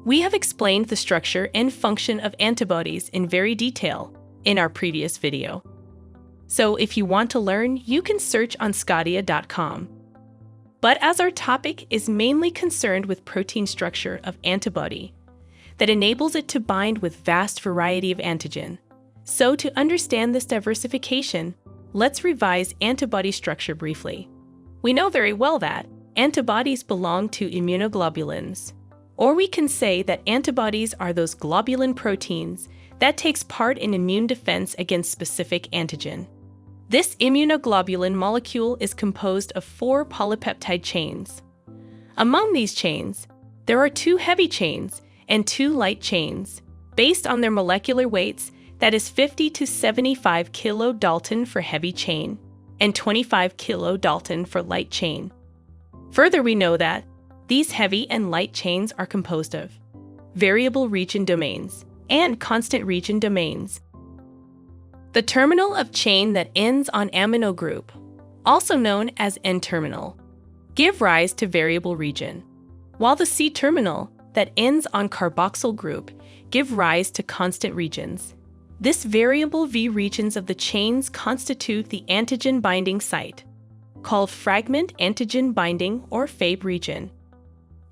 We have explained the structure and function of antibodies in very detail in our previous video. So if you want to learn, you can search on sqadia.com. But as our topic is mainly concerned with protein structure of antibody that enables it to bind with vast variety of antigen. So to understand this diversification, let's revise antibody structure briefly. We know very well that antibodies belong to immunoglobulins, or we can say that antibodies are those globulin proteins that takes part in immune defense against specific antigen. This immunoglobulin molecule is composed of 4 polypeptide chains. Among these chains, there are 2 heavy chains and 2 light chains, based on their molecular weights, that is 50 to 75 kilodalton for heavy chain and 25 kilodalton for light chain. Further, we know that these heavy and light chains are composed of variable region domains and constant region domains. The terminal of chain that ends on amino group, also known as N-terminal, give rise to variable region, while the C-terminal that ends on carboxyl group give rise to constant regions. This variable V regions of the chains constitute the antigen binding site, called fragment antigen binding or FAB region,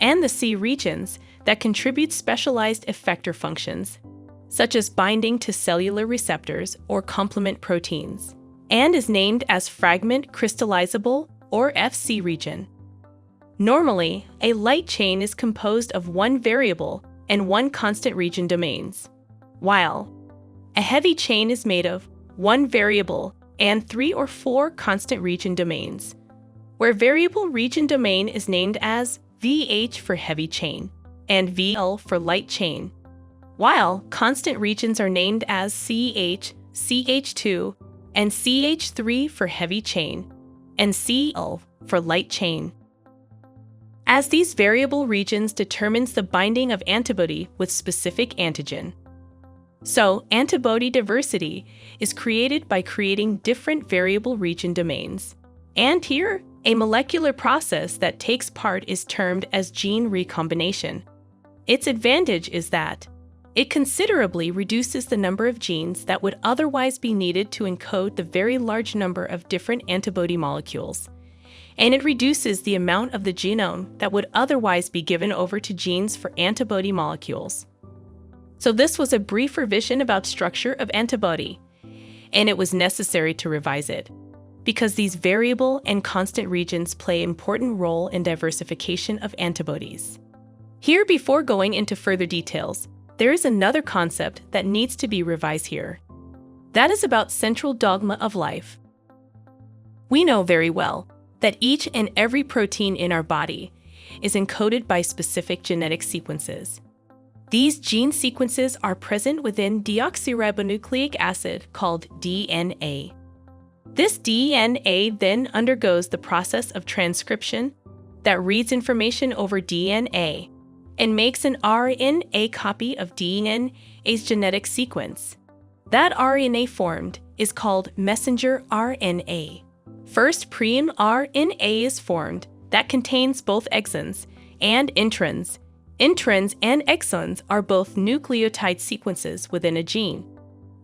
and the C regions that contribute specialized effector functions, such as binding to cellular receptors or complement proteins, and is named as fragment crystallizable or FC region. Normally, a light chain is composed of 1 variable and 1 constant region domains, while a heavy chain is made of 1 variable and 3 or 4 constant region domains, where variable region domain is named as VH for heavy chain and VL for light chain, while constant regions are named as CH, CH2, and CH3 for heavy chain, and CL for light chain. As these variable regions determines the binding of antibody with specific antigen. So, antibody diversity is created by creating different variable region domains. And here, a molecular process that takes part is termed as gene recombination. Its advantage is that it considerably reduces the number of genes that would otherwise be needed to encode the very large number of different antibody molecules, and it reduces the amount of the genome that would otherwise be given over to genes for antibody molecules. So this was a brief revision about structure of antibody, and it was necessary to revise it, because these variable and constant regions play an important role in diversification of antibodies. Here, before going into further details, there is another concept that needs to be revised here. That is about central dogma of life. We know very well that each and every protein in our body is encoded by specific genetic sequences. These gene sequences are present within deoxyribonucleic acid called DNA. This DNA then undergoes the process of transcription that reads information over DNA and makes an RNA copy of DNA's genetic sequence. That RNA formed is called messenger RNA. First, pre-RNA is formed that contains both exons and introns. Introns and exons are both nucleotide sequences within a gene.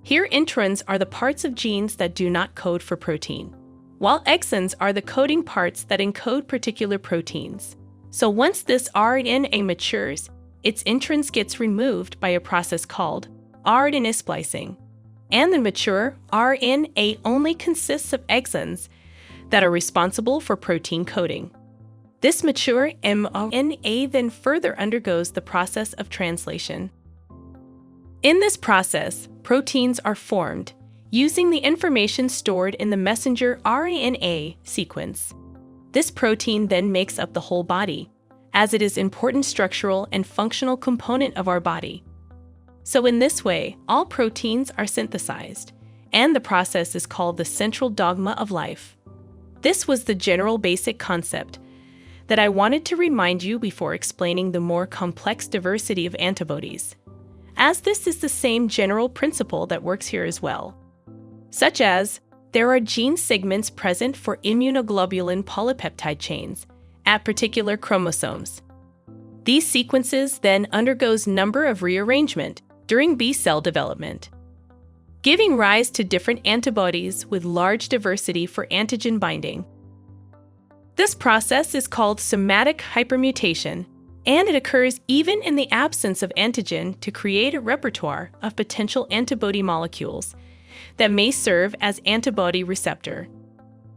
Here, introns are the parts of genes that do not code for protein, while exons are the coding parts that encode particular proteins. So once this RNA matures, its introns gets removed by a process called RNA splicing, and the mature RNA only consists of exons that are responsible for protein coding. This mature mRNA then further undergoes the process of translation. In this process, proteins are formed using the information stored in the messenger RNA sequence. This protein then makes up the whole body, as it is an important structural and functional component of our body. So in this way, all proteins are synthesized, and the process is called the central dogma of life. This was the general basic concept that I wanted to remind you before explaining the more complex diversity of antibodies, as this is the same general principle that works here as well, such as there are gene segments present for immunoglobulin polypeptide chains at particular chromosomes. These sequences then undergoes number of rearrangement during B cell development, giving rise to different antibodies with large diversity for antigen binding. This process is called somatic hypermutation, and it occurs even in the absence of antigen to create a repertoire of potential antibody molecules that may serve as antibody receptor.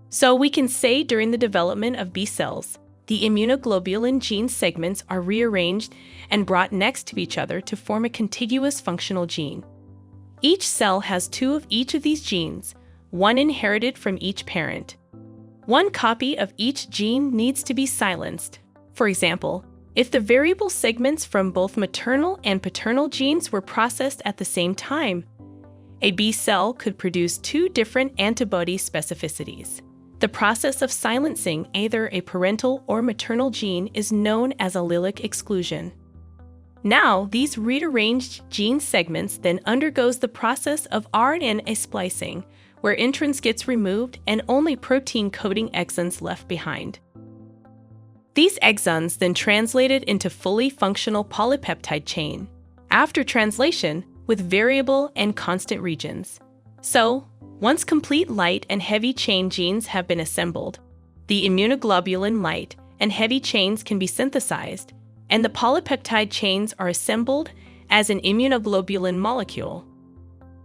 So we can say during the development of B cells, the immunoglobulin gene segments are rearranged and brought next to each other to form a contiguous functional gene. Each cell has two of each of these genes, one inherited from each parent. One copy of each gene needs to be silenced. For example, if the variable segments from both maternal and paternal genes were processed at the same time, a B cell could produce two different antibody specificities. The process of silencing either a parental or maternal gene is known as allelic exclusion. Now, these rearranged gene segments then undergoes the process of RNA splicing, where introns gets removed and only protein-coding exons left behind. These exons then translated into fully functional polypeptide chain, after translation with variable and constant regions. So, once complete light and heavy chain genes have been assembled, the immunoglobulin light and heavy chains can be synthesized, and the polypeptide chains are assembled as an immunoglobulin molecule.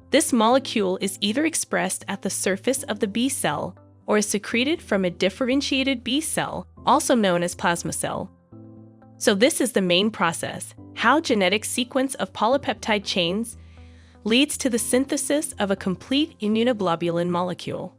This molecule is either expressed at the surface of the B cell or is secreted from a differentiated B cell, also known as plasma cell. So this is the main process, how genetic sequence of polypeptide chains leads to the synthesis of a complete immunoglobulin molecule.